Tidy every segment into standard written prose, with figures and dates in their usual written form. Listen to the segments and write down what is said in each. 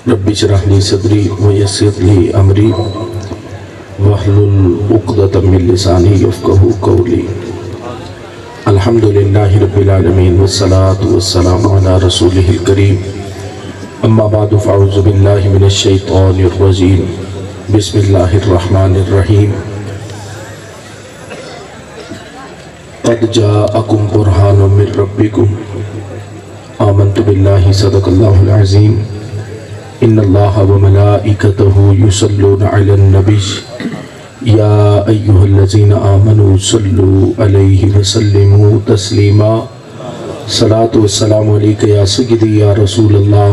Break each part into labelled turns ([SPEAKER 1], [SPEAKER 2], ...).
[SPEAKER 1] رب اشرح لي صدري ويسر لي امري واحلل عقدة من لساني يفقهوا قولي. الحمد لله رب العالمين والصلاة والسلام على رسوله الكريم. اما بعد فاعوذ بالله من الشيطان الرجيم. بسم الله الرحمن الرحيم. قد جاءكم برهان من ربكم آمنت بالله صدق الله العظيم. ان الله وملائكته يصلون على النبي يا ايها الذين آمنوا صلوا عليه وسلموا تسليما. صلاة والسلام عليك يا سيدي يا رسول الله.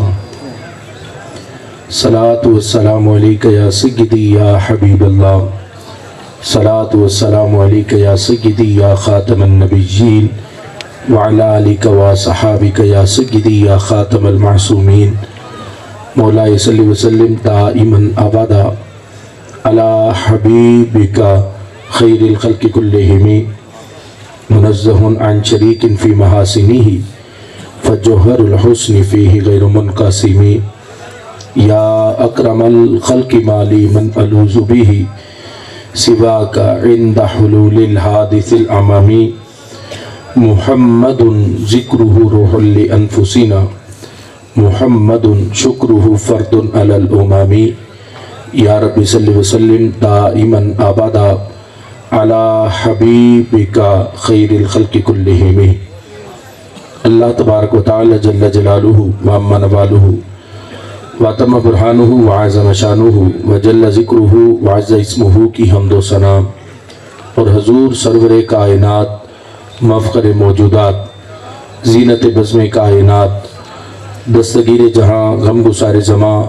[SPEAKER 1] صلاة والسلام عليك يا سيدي يا حبيب الله. صلاة والسلام عليك يا سيدي يا خاتم النبيين وعلى آلك وصحابك يا سيدي يا خاتم المعصومين. مولاي صل وسلم دائما ابدا على حبيبك خير الخلق كلهم منزه عن شريك في محاسنه فجوهر الحسن فيه غير منقسم. يا اكرم الخلق ما لي من الوذ به سواك عند حلول الحادث الامامي. محمد ذكره روح لانفسنا محمد شکرہ فرد علی الامام. یا رب صلی وسلم دائما ابدا علی حبیبک خیر الخلق کلہم. اللہ تبارک و تعالی جل جلالہ وعم نوالہ وتم برہانہ وعظم شانہ وجل ذکرہ وعز اسمہ کی حمد و ثنا اور حضور سرور کائنات مفخر موجودات زینت بزم کائنات دستگیر جہاں غم گسار زماں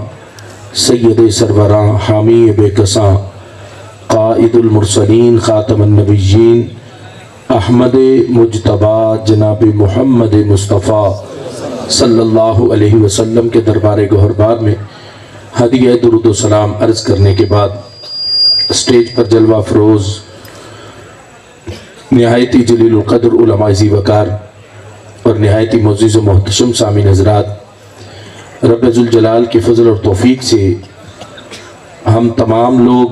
[SPEAKER 1] سید سروراں حامی بے کساں قائد المرسلین خاتم النبیین احمد مجتبی جناب محمد مصطفیٰ صلی اللہ علیہ وسلم کے دربار گوہربار میں ہدیہ درود و سلام عرض کرنے کے بعد اسٹیج پر جلوہ فروز نہایتی جلیل القدر علماء ذی وقار اور نہایتی معزز و محتشم سامعین حضرات، رب ذوالجلال کی فضل اور توفیق سے ہم تمام لوگ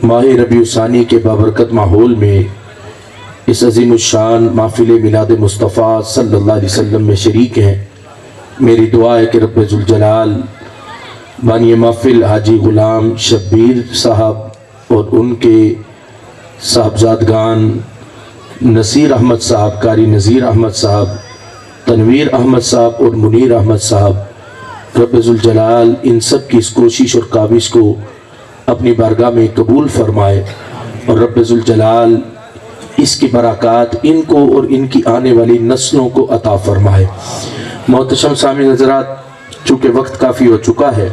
[SPEAKER 1] ماہ ربیع الثانی کے بابرکت ماحول میں اس عظیم الشان محفل میلاد مصطفیٰ صلی اللہ علیہ وسلم میں شریک ہیں. میری دعا ہے کہ رب ذوالجلال بانی محفل حاجی غلام شبیر صاحب اور ان کے صاحبزادگان نصیر احمد صاحب، قاری نذیر احمد صاحب، تنویر احمد صاحب اور منیر احمد صاحب، رب ذوالجلال ان سب کی اس کوشش اور کاوش کو اپنی بارگاہ میں قبول فرمائے اور رب ذوالجلال اس کی برکات ان کو اور ان کی آنے والی نسلوں کو عطا فرمائے. محتشم سامعین حضرات، چونکہ وقت کافی ہو چکا ہے،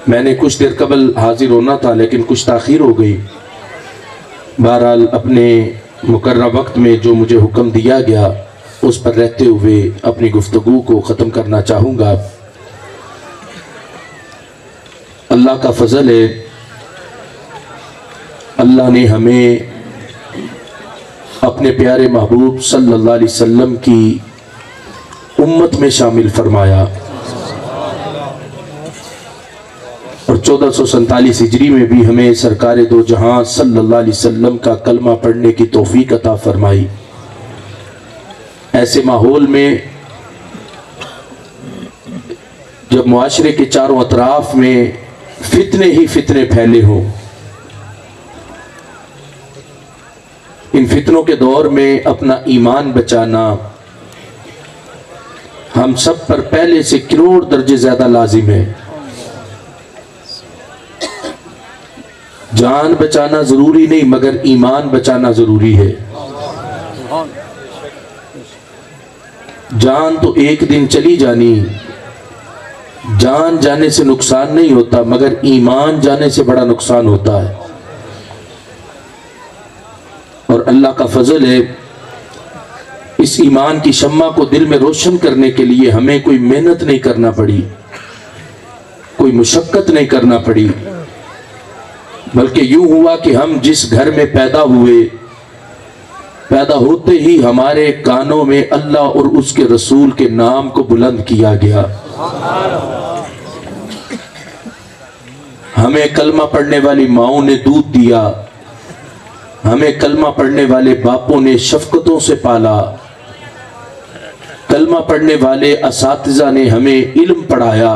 [SPEAKER 1] میں نے کچھ دیر قبل حاضر ہونا تھا لیکن کچھ تاخیر ہو گئی. بہرحال اپنے مقررہ وقت میں جو مجھے حکم دیا گیا اس پر رہتے ہوئے اپنی گفتگو کو ختم کرنا چاہوں گا. اللہ کا فضل ہے، اللہ نے ہمیں اپنے پیارے محبوب صلی اللہ علیہ وسلم کی امت میں شامل فرمایا اور 1447 ہجری میں بھی ہمیں سرکار دو جہاں صلی اللہ علیہ وسلم کا کلمہ پڑھنے کی توفیق عطا فرمائی. ایسے ماحول میں جب معاشرے کے چاروں اطراف میں فتنے ہی فتنے پھیلے ہوں، ان فتنوں کے دور میں اپنا ایمان بچانا ہم سب پر پہلے سے کروڑ درجے زیادہ لازم ہے. جان بچانا ضروری نہیں مگر ایمان بچانا ضروری ہے. جان تو ایک دن چلی جانی، جان جانے سے نقصان نہیں ہوتا مگر ایمان جانے سے بڑا نقصان ہوتا ہے. اور اللہ کا فضل ہے، اس ایمان کی شمع کو دل میں روشن کرنے کے لیے ہمیں کوئی محنت نہیں کرنا پڑی، کوئی مشقت نہیں کرنا پڑی، بلکہ یوں ہوا کہ ہم جس گھر میں پیدا ہوئے پیدا ہوتے ہی ہمارے کانوں میں اللہ اور اس کے رسول کے نام کو بلند کیا گیا. ہمیں کلمہ پڑھنے والی ماؤں نے دودھ دیا، ہمیں کلمہ پڑھنے والے باپوں نے شفقتوں سے پالا، کلمہ پڑھنے والے اساتذہ نے ہمیں علم پڑھایا،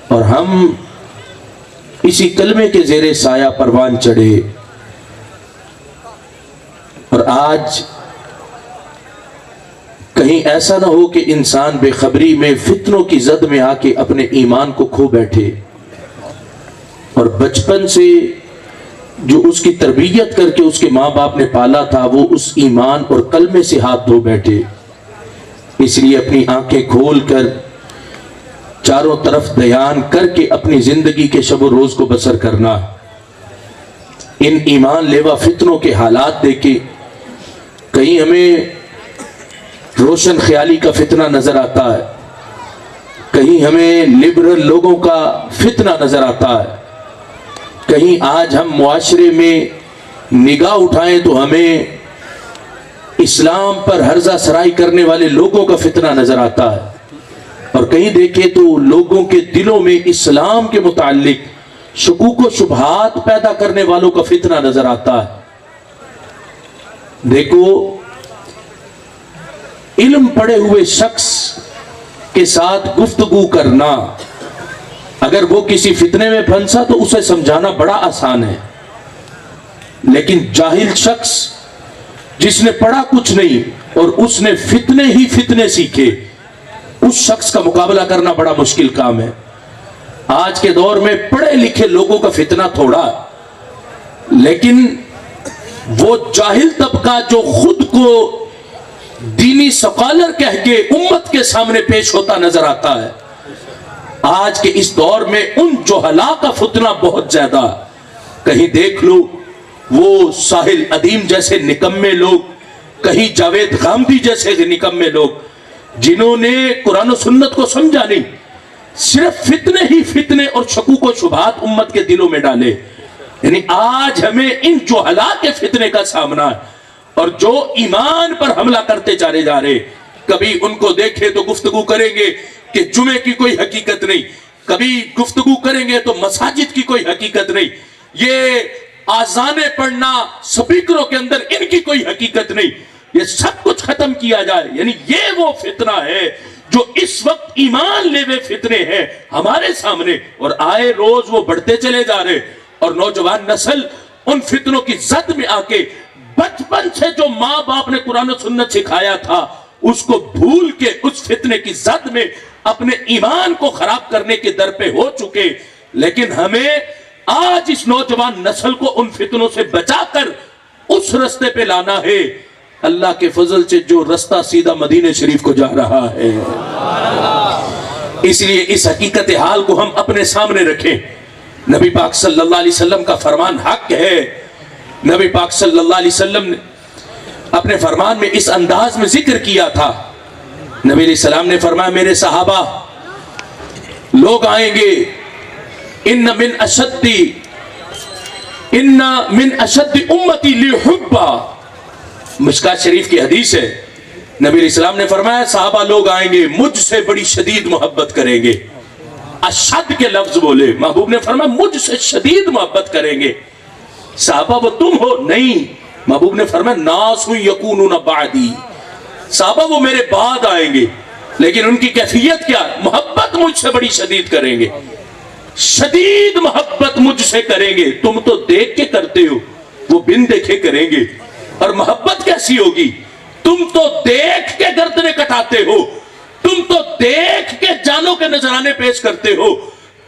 [SPEAKER 1] اور ہم اسی کلمے کے زیر سایہ پروان چڑھے. اور آج کہیں ایسا نہ ہو کہ انسان بے خبری میں فتنوں کی زد میں آ کے اپنے ایمان کو کھو بیٹھے، اور بچپن سے جو اس کی تربیت کر کے اس کے ماں باپ نے پالا تھا وہ اس ایمان اور کلمے سے ہاتھ دھو بیٹھے. اس لیے اپنی آنکھیں کھول کر چاروں طرف دیان کر کے اپنی زندگی کے شب و روز کو بسر کرنا. ان ایمان لیوا فتنوں کے حالات دیکھے کہیں ہمیں روشن خیالی کا فتنہ نظر آتا ہے، کہیں ہمیں لبرل لوگوں کا فتنہ نظر آتا ہے، کہیں آج ہم معاشرے میں نگاہ اٹھائیں تو ہمیں اسلام پر ہرزہ سرائی کرنے والے لوگوں کا فتنہ نظر آتا ہے، اور کہیں دیکھیں تو لوگوں کے دلوں میں اسلام کے متعلق شکوک و شبہات پیدا کرنے والوں کا فتنہ نظر آتا ہے. دیکھو، علم پڑھے ہوئے شخص کے ساتھ گفتگو کرنا، اگر وہ کسی فتنے میں پھنسا تو اسے سمجھانا بڑا آسان ہے، لیکن جاہل شخص جس نے پڑھا کچھ نہیں اور اس نے فتنے ہی فتنے سیکھے، اس شخص کا مقابلہ کرنا بڑا مشکل کام ہے. آج کے دور میں پڑھے لکھے لوگوں کا فتنہ تھوڑا، لیکن وہ جاہل طبقہ جو خود کو دینی سکالر کہہ کے امت کے سامنے پیش ہوتا نظر آتا ہے، آج کے اس دور میں ان جہلاء کا فتنہ بہت زیادہ. کہیں دیکھ لو وہ ساحل ادیم جیسے نکمے لوگ، کہیں جاوید غامدی جیسے نکمے لوگ جنہوں نے قرآن و سنت کو سمجھا نہیں، صرف فتنے ہی فتنے اور شکوک و شبہات امت کے دلوں میں ڈالے. یعنی آج ہمیں ان جہلاء کے فتنے کا سامنا ہے، اور جو ایمان پر حملہ کرتے چلے جا رہے. کبھی ان کو دیکھے تو گفتگو کریں گے کہ جمعے کی کوئی حقیقت نہیں، کبھی گفتگو کریں گے تو مساجد کی کوئی حقیقت نہیں، یہ آذانیں پڑھنا سپیکروں کے اندر ان کی کوئی حقیقت نہیں، یہ سب کچھ ختم کیا جائے. یعنی یہ وہ فتنہ ہے جو اس وقت ایمان لے ہوئے فتنے ہیں ہمارے سامنے، اور آئے روز وہ بڑھتے چلے جا رہے. اور نوجوان نسل ان فتنوں کی زد میں آ کے بچپن سے جو ماں باپ نے قرآن و سنت سکھایا تھا اس کو بھول کے اس فتنے کی زد میں اپنے ایمان کو خراب کرنے کے در پہ ہو چکے. لیکن ہمیں آج اس نوجوان نسل کو ان فتنوں سے بچا کر اس رستے پہ لانا ہے، اللہ کے فضل سے جو رستہ سیدھا مدینہ شریف کو جا رہا ہے. اس لیے اس حقیقت حال کو ہم اپنے سامنے رکھیں. نبی پاک صلی اللہ علیہ وسلم کا فرمان حق ہے. نبی پاک صلی اللہ علیہ وسلم نے اپنے فرمان میں اس انداز میں ذکر کیا تھا. نبی علیہ السلام نے فرمایا میرے صحابہ لوگ آئیں گے، ان من اشد امتی لحبا، مشکات شریف کی حدیث ہے. نبی علیہ السلام نے فرمایا صحابہ لوگ آئیں گے مجھ سے بڑی شدید محبت کریں گے. اشد کے لفظ بولے، محبوب نے فرمایا مجھ سے شدید محبت کریں گے. صحابہ وہ تم ہو؟ نہیں. محبوب نے فرمایا ناس یکونون بعدی، صحابہ وہ میرے بعد آئیں گے، لیکن ان کی کیفیت کیا؟ محبت مجھ سے بڑی شدید کریں گے، شدید محبت مجھ سے کریں گے. تم تو دیکھ کے کرتے ہو، وہ بن دیکھے کریں گے. اور محبت کیسی ہوگی؟ تم تو دیکھ کے گردنیں کٹاتے ہو، تم تو دیکھ کے جانوں کے نذرانے پیش کرتے ہو،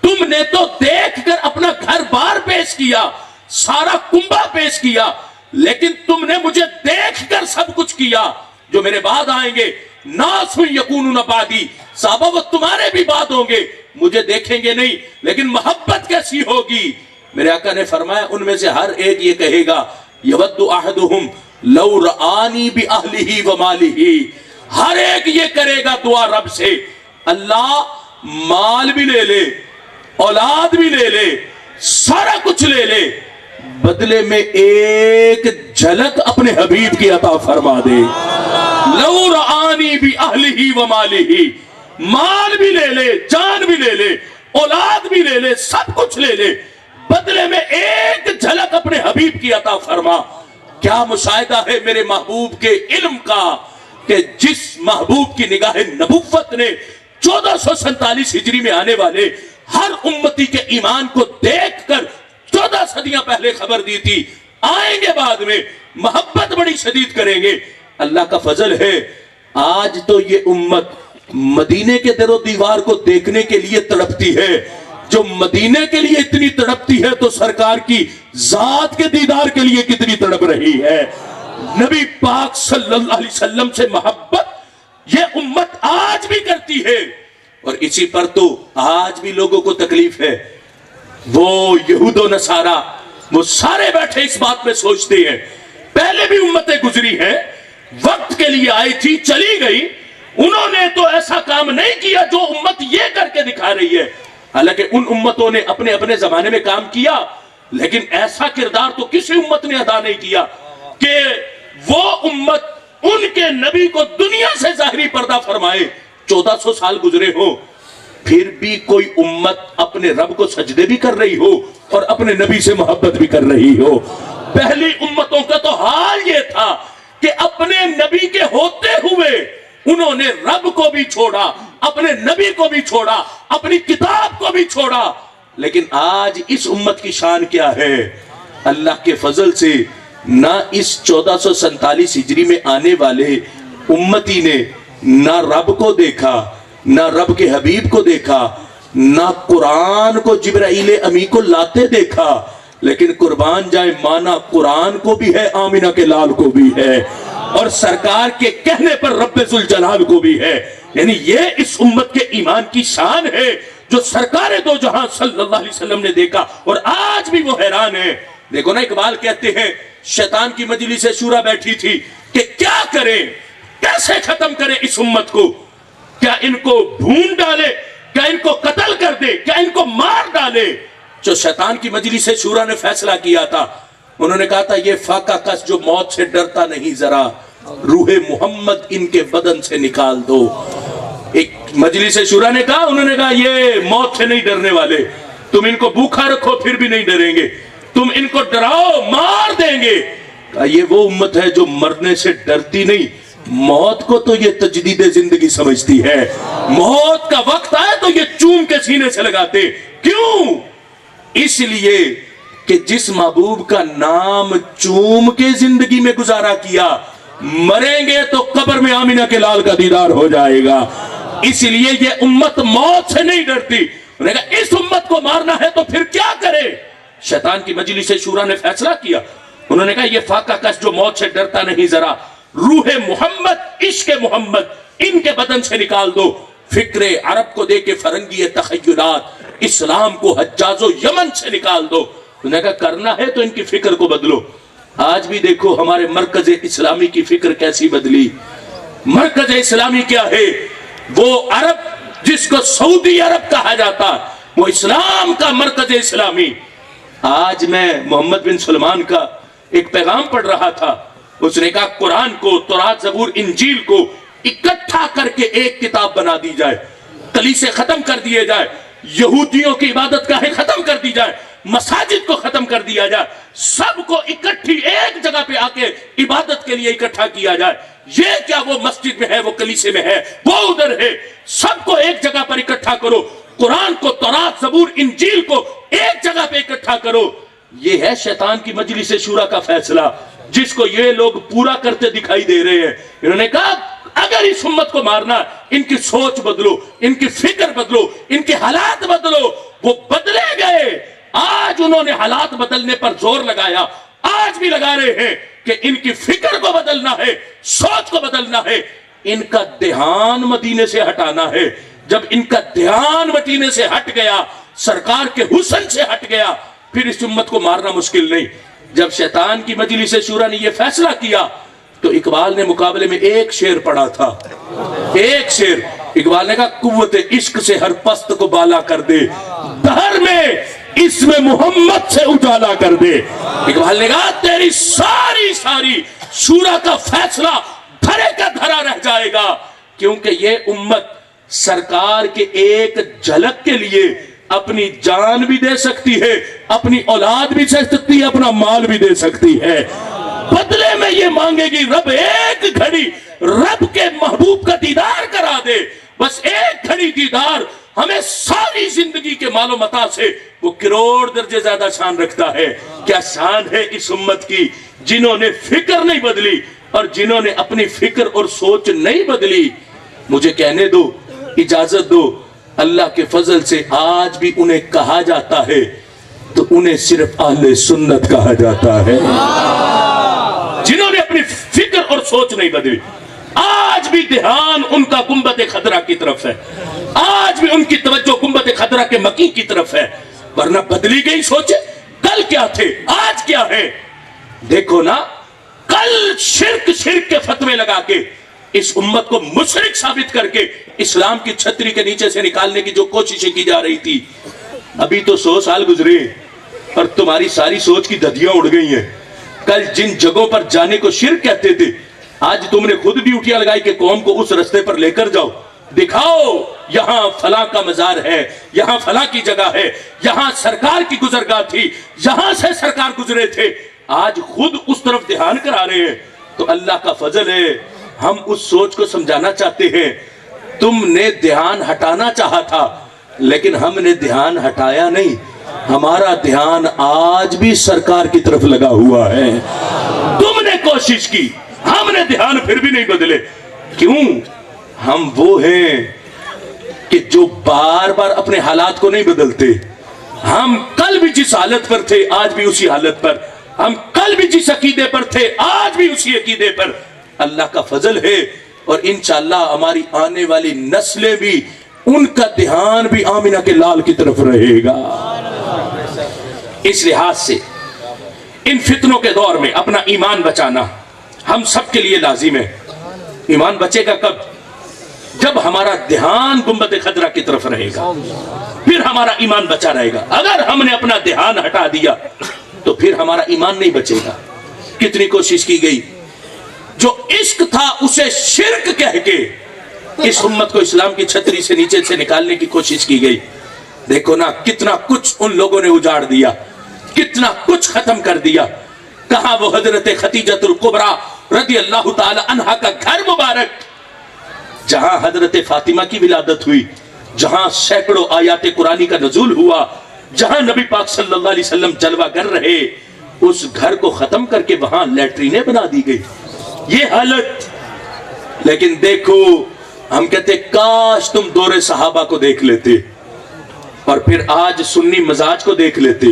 [SPEAKER 1] تم نے تو دیکھ کر اپنا گھر بار پیش کیا، سارا کنبہ پیش کیا، لیکن تم نے مجھے دیکھ کر سب کچھ کیا. جو میرے بعد آئیں گے ناس یکونون بعدی، صحابہ وہ تمہارے بھی بعد ہوں گے، مجھے دیکھیں گے نہیں، لیکن محبت کیسی ہوگی؟ میرے آقا نے فرمایا ان میں سے ہر ایک یہ کہے گا یود احدہم لو رآنی باہلہ ومالہ، ہر ایک یہ کرے گا دعا رب سے اللہ مال بھی لے لے، اولاد بھی لے لے، سارا کچھ لے لے، بدلے میں ایک جھلک اپنے حبیب کی عطا فرما دے. لو رآنی بی اہلہ و مالہ، مال بھی لے لے، جان بھی لے لے، اولاد بھی لے لے، سب کچھ لے لے، بدلے میں ایک جھلک اپنے حبیب کی عطا فرما. کیا مشاہدہ ہے میرے محبوب کے علم کا کہ جس محبوب کی نگاہ نبوت نے 1447 ہجری میں آنے والے ہر امتی کے ایمان کو دیکھ کر 14 صدیاں پہلے خبر دی تھی، آئیں گے بعد میں، محبت بڑی شدید کریں گے. اللہ کا فضل ہے آج تو یہ امت مدینے کے در و دیوار کو دیکھنے کے لیے تڑپتی ہے. جو مدینے کے لیے اتنی تڑپتی ہے تو سرکار کی ذات کے دیدار کے لیے کتنی تڑپ رہی ہے. نبی پاک صلی اللہ علیہ وسلم سے محبت یہ امت آج بھی کرتی ہے، اور اسی پر تو آج بھی لوگوں کو تکلیف ہے. وہ یہود و نصارہ وہ سارے بیٹھے اس بات پہ سوچتے ہیں، پہلے بھی امتیں گزری ہیں، وقت کے لیے آئی تھی چلی گئی، انہوں نے تو ایسا کام نہیں کیا جو امت یہ کر کے دکھا رہی ہے. حالانکہ ان امتوں نے اپنے اپنے زمانے میں کام کیا، لیکن ایسا کردار تو کسی امت نے ادا نہیں کیا کہ وہ امت ان کے نبی کو دنیا سے ظاہری پردہ فرمائے. 1400 سال گزرے ہوں پھر بھی کوئی امت اپنے رب کو سجدے بھی کر رہی ہو اور اپنے نبی سے محبت بھی کر رہی ہو. پہلی امتوں کا تو حال یہ تھا کہ اپنے نبی کے ہوتے ہوئے انہوں نے رب کو بھی چھوڑا، اپنے نبی کو بھی چھوڑا، اپنی کتاب کو بھی چھوڑا. لیکن آج اس امت کی شان کیا ہے؟ اللہ کے فضل سے نہ اس 1447 ہجری میں آنے والے امتی نے نہ رب کو دیکھا، نہ رب کے حبیب کو دیکھا، نہ قرآن کو جبرائیل امی کو لاتے دیکھا. لیکن قربان جائے مانا قرآن کو بھی ہے، آمینہ کے لال کو بھی ہے، اور سرکار کے کہنے پر رب ذوالجلال کو بھی ہے. یعنی یہ اس امت کے ایمان کی شان ہے جو سرکار دو جہاں صلی اللہ علیہ وسلم نے دیکھا، اور آج بھی وہ حیران ہے. دیکھو نا اقبال کہتے ہیں شیطان کی مجلس شورا بیٹھی تھی کہ کیا کریں، کیسے ختم کریں اس امت کو، کیا ان کو بھون ڈالے، کیا ان کو قتل کر دے، کیا ان کو مار ڈالے. جو شیطان کی مجلس شورا نے فیصلہ کیا تھا، انہوں نے کہا تھا یہ فاقہ کس جو موت سے ڈرتا نہیں ذرا، روح محمد ان کے بدن سے نکال دو. ایک مجلس شورا نے کہا، انہوں نے کہا یہ موت سے نہیں ڈرنے والے، تم ان کو بھوکا رکھو پھر بھی نہیں ڈریں گے، تم ان کو ڈراؤ مار دیں گے. کہا یہ وہ امت ہے جو مرنے سے ڈرتی نہیں، موت کو تو یہ تجدید زندگی سمجھتی ہے. موت کا وقت آئے تو یہ چوم کے سینے سے لگاتے. کیوں؟ اس لیے کہ جس محبوب کا نام چوم کے زندگی میں گزارا کیا، مریں گے تو قبر میں آمینہ کے لال کا دیدار ہو جائے گا. اس لیے یہ امت موت سے نہیں ڈرتی. انہوں نے کہا اس امت کو مارنا ہے تو پھر کیا کرے؟ شیطان کی مجلس شورا نے فیصلہ کیا، انہوں نے کہا یہ فاقہ کش جو موت سے ڈرتا نہیں ذرا، روح محمد، عشق محمد ان کے بدن سے نکال دو. فکر عرب کو دے کے فرنگی تخیلات، اسلام کو حجاز و یمن سے نکال دو. انہوں نے کہا کرنا ہے تو ان کی فکر کو بدلو. آج بھی دیکھو ہمارے مرکز اسلامی کی فکر کیسی بدلی. مرکز اسلامی کیا ہے؟ وہ عرب جس کو سعودی عرب کہا جاتا، وہ اسلام کا مرکز اسلامی. آج میں محمد بن سلمان کا ایک پیغام پڑھ رہا تھا، اس نے کہا قرآن کو، تورات، زبور، انجیل کو اکٹھا کر کے ایک کتاب بنا دی جائے، کلیسے ختم کر دیے جائے، یہودیوں کی عبادت گاہیں ختم کر دی جائے، مساجد کو ختم کر دیا جائے، سب کو اکٹھی ایک جگہ پہ آ کے عبادت کے لیے اکٹھا کیا جائے. یہ کیا وہ مسجد میں ہے، وہ کلیسے میں ہے، وہ ادھر ہے، سب کو ایک جگہ پر اکٹھا کرو، قرآن کو، تورات، زبور، انجیل کو ایک جگہ پہ اکٹھا کرو. یہ ہے شیطان کی مجلس شورا کا فیصلہ جس کو یہ لوگ پورا کرتے دکھائی دے رہے ہیں. انہوں نے کہا اگر اس امت کو مارنا، ان کی سوچ بدلو، ان کی فکر بدلو، ان کے حالات بدلو. وہ بدلے گئے. آج انہوں نے حالات بدلنے پر زور لگایا، آج بھی لگا رہے ہیں کہ ان کی فکر کو بدلنا ہے، سوچ کو بدلنا ہے، ان کا دھیان مدینے سے ہٹانا ہے. جب ان کا دھیان مدینے سے ہٹ گیا، سرکار کے حسن سے ہٹ گیا، پھر اس امت کو مارنا مشکل نہیں. جب شیطان کی مجلس شورا نے یہ فیصلہ کیا تو اقبال نے مقابلے میں ایک شعر پڑھا تھا. ایک شعر اقبال نے کہا قوت عشق سے ہر پست کو بالا کر دے، دہر میں اس میں محمد سے اجالا کر دے۔ اقبال نے کہا تیری ساری شورا کا فیصلہ دھرے کا دھرا رہ جائے گا، کیونکہ یہ امت سرکار کے ایک جھلک کے لیے اپنی جان بھی دے سکتی ہے، اپنی اولاد بھی دے سکتی ہے، اپنا مال بھی دے سکتی ہے، بدلے میں یہ مانگے گی رب ایک گھڑی رب کے محبوب کا دیدار کرا دے، بس ایک گھڑی دیدار ہمیں ساری زندگی کے مال و متاع سے وہ کروڑ درجے زیادہ شان رکھتا ہے۔ کیا شان ہے اس امت کی جنہوں نے فکر نہیں بدلی اور جنہوں نے اپنی فکر اور سوچ نہیں بدلی۔ مجھے کہنے دو، اجازت دو، اللہ کے فضل سے آج بھی انہیں کہا جاتا ہے تو انہیں صرف اہل سنت کہا جاتا ہے، جنہوں نے اپنی فکر اور سوچ نہیں بدلی۔ آج بھی دھیان ان کا گنبد خضرا کی طرف ہے، آج بھی ان کی توجہ گنبد خضرا کے مکی کی طرف ہے، ورنہ بدلی گئی سوچے کل کیا تھے آج کیا ہے۔ دیکھو نا، کل شرک کے فتوے لگا کے اس امت کو مشرک ثابت کر کے اسلام کی چھتری کے نیچے سے نکالنے کی جو کوششیں کی جا رہی تھی، ابھی تو 100 سال گزرے اور تمہاری ساری سوچ کی دھدیاں اڑ گئی ہیں۔ کل جن جگہوں پر جانے کو شرک کہتے تھے، آج تم نے خود ڈیوٹیاں لگائی کہ قوم کو اس رستے پر لے کر جاؤ، دکھاؤ یہاں فلاں کا مزار ہے، یہاں فلاں کی جگہ ہے، یہاں سرکار کی گزرگاہ تھی، یہاں سے سرکار گزرے تھے، آج خود اس طرف دھیان کرا رہے ہیں۔ تو اللہ کا فضل ہے، ہم اس سوچ کو سمجھانا چاہتے ہیں، تم نے دھیان ہٹانا چاہا تھا لیکن ہم نے دھیان ہٹایا نہیں، ہمارا دھیان آج بھی سرکار کی طرف لگا ہوا ہے۔ تم نے کوشش کی، ہم نے دھیان پھر بھی نہیں بدلے۔ کیوں؟ ہم وہ ہیں کہ جو بار بار اپنے حالات کو نہیں بدلتے۔ ہم کل بھی جس حالت پر تھے آج بھی اسی حالت پر، ہم کل بھی جس عقیدے پر تھے آج بھی اسی عقیدے پر۔ اللہ کا فضل ہے اور انشاءاللہ ہماری آنے والی نسلیں بھی، ان کا دھیان بھی آمینہ کے لال کی طرف رہے گا۔ اس لحاظ سے ان فتنوں کے دور میں اپنا ایمان بچانا ہم سب کے لیے لازم ہے۔ ایمان بچے گا کب؟ جب ہمارا دھیان گنبد خضرا کی طرف رہے گا، پھر ہمارا ایمان بچا رہے گا۔ اگر ہم نے اپنا دھیان ہٹا دیا تو پھر ہمارا ایمان نہیں بچے گا۔ کتنی کوشش کی گئی، جو عشق تھا اسے شرک کہہ کے اس امت کو اسلام کی چھتری سے نیچے سے نکالنے کی کوشش کی گئی۔ دیکھو نا، کتنا کچھ ان لوگوں نے اجاڑ دیا، کتنا کچھ ختم کر دیا۔ کہاں وہ حضرت خدیجۃ الکبریٰ رضی اللہ تعالی عنہا کا گھر مبارک، جہاں حضرت فاطمہ کی ولادت ہوئی، جہاں سینکڑوں آیات قرآنی کا نزول ہوا، جہاں نبی پاک صلی اللہ علیہ وسلم جلوہ گر رہے، اس گھر کو ختم کر کے وہاں لیٹرینیں بنا دی گئی۔ یہ حالت، لیکن دیکھو ہم کہتے کاش تم دور صحابہ کو دیکھ لیتے اور پھر آج سنی مزاج کو دیکھ لیتے۔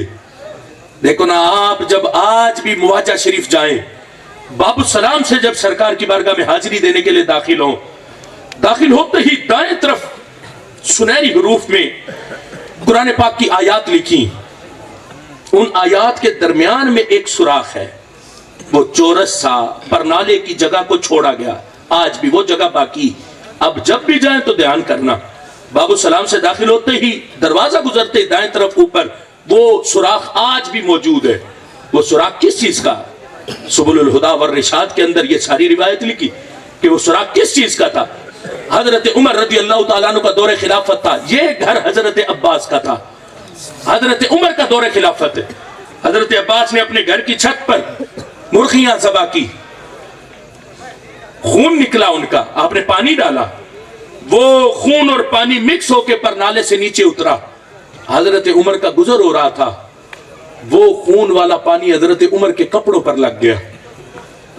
[SPEAKER 1] دیکھو نا، آپ جب آج بھی مواجہ شریف جائیں، باب السلام سے جب سرکار کی بارگاہ میں حاضری دینے کے لیے داخل ہوں، داخل ہوتے ہی دائیں طرف سنہری حروف میں قرآن پاک کی آیات لکھی، ان آیات کے درمیان میں ایک سوراخ ہے، وہ چورس سا پرنالے کی جگہ کو چھوڑا گیا، آج بھی وہ جگہ باقی۔ اب جب بھی جائیں تو دھیان کرنا، باب السلام سے داخل ہوتے ہی دروازہ گزرتے دائیں طرف اوپر وہ سوراخ آج بھی موجود ہے۔ وہ سوراخ کس چیز کا؟ سبل الہدا والرشاد کے اندر یہ ساری روایت لکھی کہ وہ سوراخ کس چیز کا تھا۔ حضرت عمر رضی اللہ تعالیٰ عنہ کا دور خلافت تھا، یہ گھر حضرت عباس کا تھا، حضرت عمر کا دور خلافت ہے۔ حضرت عباس نے اپنے گھر کی چھت پر مرغیاں ذبح کی، خون نکلا ان کا، آپ نے پانی ڈالا، وہ خون اور پانی مکس ہو کے پرنالے سے نیچے اترا۔ حضرت عمر کا گزر ہو رہا تھا، وہ خون والا پانی حضرت عمر کے کپڑوں پر لگ گیا۔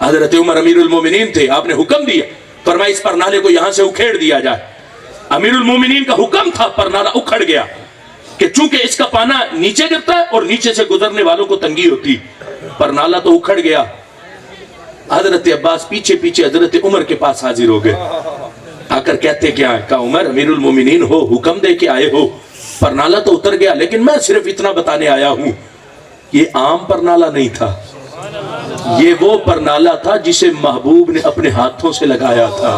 [SPEAKER 1] حضرت عمر امیر المومنین تھے، آپ نے حکم دیا، فرمایا اس پرنالے کو یہاں سے اکھیڑ دیا جائے۔ امیر المومنین کا حکم تھا، پرنالہ اکھڑ گیا کہ چونکہ اس کا پانا نیچے گرتا ہے اور نیچے سے گزرنے والوں کو تنگی ہوتی، پرنالہ تو اکھڑ گیا۔ حضرت عباس پیچھے پیچھے حضرت عمر کے پاس حاضر ہو گئے، آ کر کہتے کیا ہے؟ کہا عمر امیر المومنین ہو، حکم دے کے آئے ہو، پرنالہ تو اتر گیا لیکن میں صرف اتنا بتانے آیا ہوں، یہ عام پرنالہ نہیں تھا، یہ وہ پرنالہ تھا جسے محبوب نے اپنے ہاتھوں سے لگایا تھا،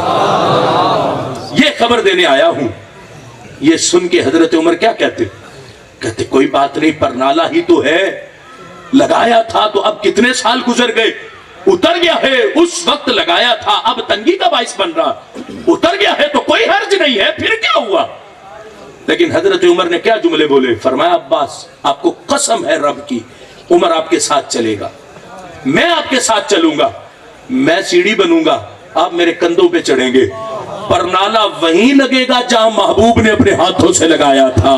[SPEAKER 1] یہ خبر دینے آیا ہوں۔ یہ سن کے حضرت عمر کیا کہتے؟ کہتے کوئی بات نہیں، پرنالا ہی تو ہے، لگایا تھا تو اب کتنے سال گزر گئے، اتر گیا ہے، اس وقت لگایا تھا اب تنگی کا باعث بن رہا، اتر گیا ہے تو کوئی حرج نہیں ہے، پھر کیا ہوا؟ لیکن حضرت عمر نے کیا جملے بولے؟ فرمایا عباس آپ کو قسم ہے رب کی، عمر آپ کے ساتھ چلے گا، میں آپ کے ساتھ چلوں گا، میں سیڑھی بنوں گا، آپ میرے کندھوں پہ چڑھیں گے، پرنالا وہیں لگے گا جہاں محبوب نے اپنے ہاتھوں سے لگایا تھا۔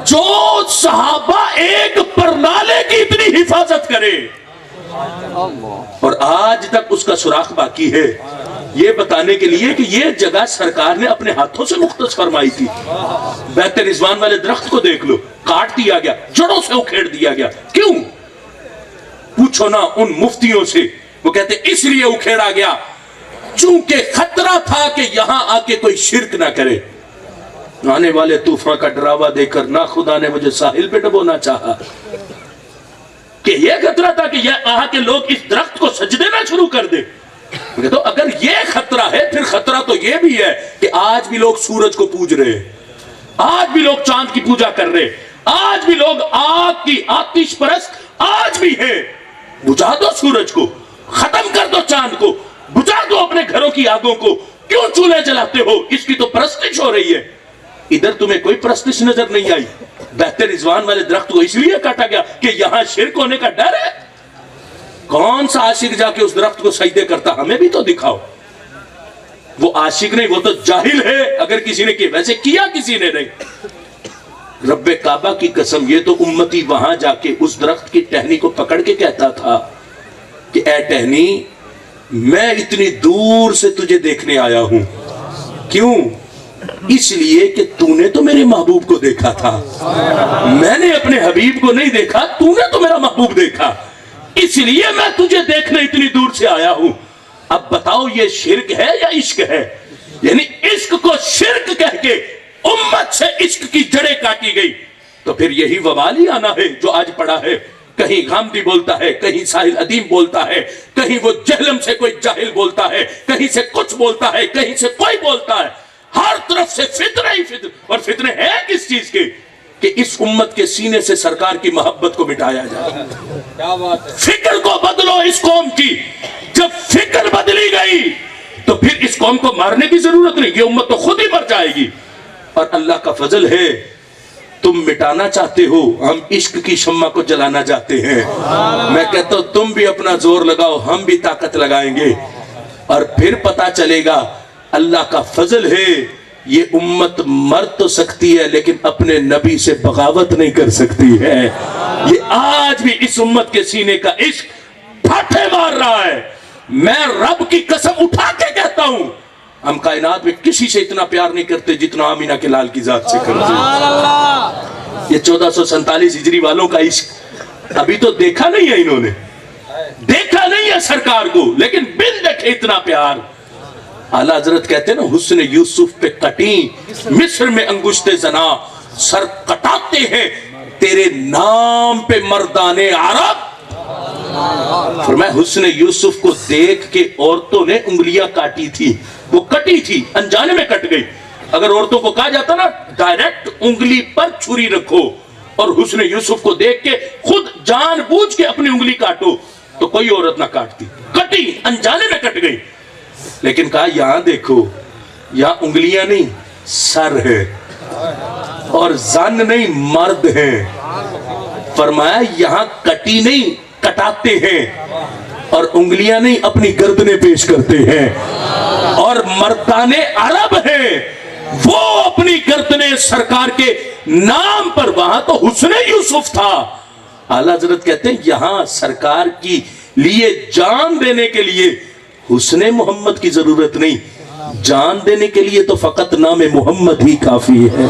[SPEAKER 1] جو صحابہ ایک پرنالے کی اتنی حفاظت کرے اور آج تک اس کا سراغ باقی ہے، یہ بتانے کے لیے کہ یہ جگہ سرکار نے اپنے ہاتھوں سے مختص فرمائی تھی۔ بیت رضوان والے درخت کو دیکھ لو، کاٹ دیا گیا، جڑوں سے اکھیڑ دیا گیا، کیوں؟ پوچھو نا ان مفتیوں سے، وہ کہتے اس لیے اکھیڑا گیا چونکہ خطرہ تھا کہ یہاں آ کے کوئی شرک نہ کرے۔ آنے والے طوفان کا ڈراوا دے کر نہ خدا نے مجھے ساحل پہ ڈبونا چاہا، کہ یہ خطرہ تھا کہ یہ آ کے لوگ اس درخت کو سجدے نہ شروع کر دے۔ تو اگر یہ خطرہ ہے پھر خطرہ تو یہ بھی ہے کہ آج بھی لوگ سورج کو پوج رہے ہیں، آج بھی لوگ چاند کی پوجا کر رہے، آج بھی لوگ آگ کی آتش پرست آج بھی ہے۔ بجھا دو سورج کو، ختم کر دو چاند کو، بجھا دو اپنے گھروں کی آگوں کو، کیوں چولہے جلاتے ہو؟ اس کی تو پرستش ہو رہی ہے۔ ادھر تمہیں کوئی پرستش نظر نہیں آئی؟ بیت رضوان والے درخت کو اس لیے کاٹا گیا کہ یہاں شرک ہونے کا ڈر ہے۔ کون سا عاشق جا کے اس درخت کو سجدے کرتا؟ ہمیں بھی تو دکھاؤ۔ وہ عاشق نہیں، وہ تو جاہل ہے اگر کسی نے کیا، ویسے کیا کسی نے نہیں۔ رب کعبہ کی قسم، یہ تو امتی وہاں جا کے اس درخت کی ٹہنی کو پکڑ کے کہتا تھا کہ اے ٹہنی میں اتنی دور سے تجھے دیکھنے آیا ہوں، کیوں؟ اس لیے کہ تو نے تو میرے محبوب کو دیکھا تھا، میں نے اپنے حبیب کو نہیں دیکھا، تو نے تو میرا محبوب دیکھا، اس لیے میں تجھے دیکھنے اتنی دور سے آیا ہوں۔ اب بتاؤ یہ شرک ہے یا عشق ہے؟ یعنی عشق کو شرک کہہ کے امت سے عشق کی جڑیں کاٹی گئی، تو پھر یہی وبال ہی آنا ہے جو آج پڑا ہے۔ کہیں غامدی بولتا ہے، کہیں ساحل ادیم بولتا ہے، کہیں وہ جہلم سے کوئی جاہل بولتا ہے، کہیں سے کچھ بولتا ہے، کہیں سے کوئی بولتا ہے، ہر طرف سے فتنہ ہی فتنہ۔ اور فتنے ہیں کس چیز کے؟ کہ اس امت کے سینے سے سرکار کی محبت کو مٹایا جائے۔ فکر کو بدلو اس قوم کی، جب فکر بدلی گئی تو پھر اس قوم کو مارنے کی ضرورت نہیں، یہ امت تو خود ہی مر جائے گی۔ اور اللہ کا فضل ہے، تم مٹانا چاہتے ہو، ہم عشق کی شمع کو جلانا چاہتے ہیں۔ میں کہتا ہوں تم بھی اپنا زور لگاؤ، ہم بھی طاقت لگائیں گے، اور پھر پتا چلے گا اللہ کا فضل ہے۔ یہ امت مر تو سکتی ہے لیکن اپنے نبی سے بغاوت نہیں کر سکتی ہے۔ یہ آج بھی اس امت کے سینے کا عشق پھاٹے مار رہا ہے۔ میں رب کی قسم اٹھا کے کہتا ہوں، ہم کائنات میں کسی سے اتنا پیار نہیں کرتے جتنا آمینہ کے لال کی ذات سے کرتے ہیں۔ یہ 1447 ہجری والوں کا عشق ابھی تو دیکھا نہیں ہے، انہوں نے دیکھا نہیں ہے سرکار کو، لیکن بن دیکھے اتنا پیار۔ اعلیٰ حضرت کہتے ہیں نا، حسن یوسف پہ کٹیں مصر میں انگشت زنا، سر کٹاتے ہیں تیرے نام پہ مردان عرب۔ فرمایا حسن یوسف کو دیکھ کے عورتوں نے انگلیاں کاٹی تھی، وہ کٹی تھی، انجانے میں کٹ گئی۔ اگر عورتوں کو کہا جاتا نا ڈائریکٹ انگلی پر چھری رکھو اور حسن یوسف کو دیکھ کے خود جان بوجھ کے اپنی انگلی کاٹو، تو کوئی عورت نہ کاٹتی، کٹی، انجانے میں کٹ گئی۔ لیکن کہا یہاں دیکھو، یہاں انگلیاں نہیں سر ہے، اور زن نہیں مرد ہیں۔ فرمایا یہاں کٹی نہیں کٹاتے ہیں، اور انگلیاں نہیں اپنی گردنیں پیش کرتے ہیں، اور مردان عرب ہیں وہ اپنی گردنیں سرکار کے نام پر۔ وہاں تو حسن یوسف تھا۔ اعلیٰ حضرت کہتے ہیں یہاں سرکار کی لیے جان دینے کے لیے حسن محمد کی ضرورت نہیں، جان دینے کے لیے تو فقط نام محمد ہی کافی ہے۔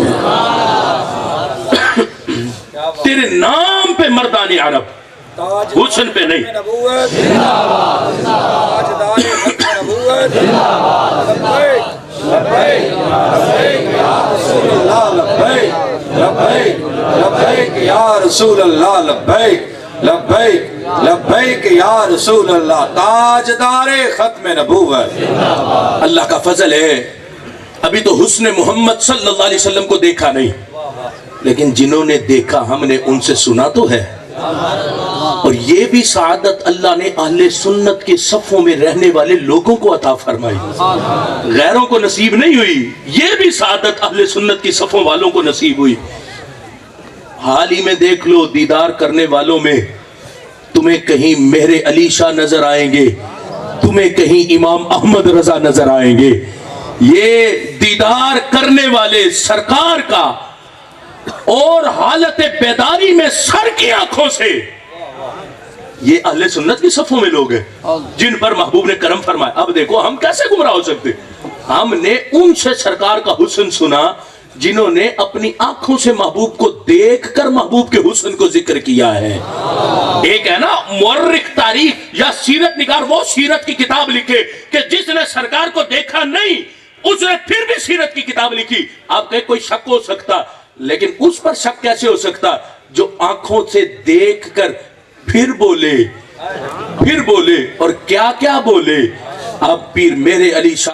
[SPEAKER 1] تیرے نام پہ مردان عرب، حسن پہ نہیں۔
[SPEAKER 2] لبیک یا رسول اللہ، لبیک لبیک لبیک یا رسول اللہ، تاجدار ختم نبوت۔
[SPEAKER 1] اللہ کا فضل ہے، ابھی تو حسن محمد صلی اللہ علیہ وسلم کو دیکھا نہیں، لیکن جنہوں نے دیکھا ہم نے ان سے سنا تو ہے. اور یہ بھی سعادت اللہ نے اہل سنت کے صفوں میں رہنے والے لوگوں کو عطا فرمائی, غیروں کو نصیب نہیں ہوئی. یہ بھی سعادت اہل سنت کی صفوں والوں کو نصیب ہوئی. حال ہی میں دیکھ لو, دیدار کرنے والوں میں تمہیں کہیں مہر علی شاہ نظر آئیں گے, تمہیں کہیں امام احمد رضا نظر آئیں گے. یہ دیدار کرنے والے سرکار کا اور حالت بیداری میں سر کی آنکھوں سے, یہ اہل سنت کی صفوں میں لوگ ہیں جن پر محبوب نے کرم فرمایا. اب دیکھو ہم کیسے گمراہ ہو سکتے؟ ہم نے ان سے سرکار کا حسن سنا جنہوں نے اپنی آنکھوں سے محبوب کو دیکھ کر محبوب کے حسن کو ذکر کیا ہے. ایک ہے نا مورخ تاریخ یا سیرت نگار, وہ سیرت کی کتاب لکھے کہ جس نے سرکار کو دیکھا نہیں اس نے پھر بھی سیرت کی کتاب لکھی. آپ کہیں کوئی شک ہو سکتا, لیکن اس پر شک کیسے ہو سکتا جو آنکھوں سے دیکھ کر پھر بولے اور کیا کیا بولے. اب پیر میرے علی شاہ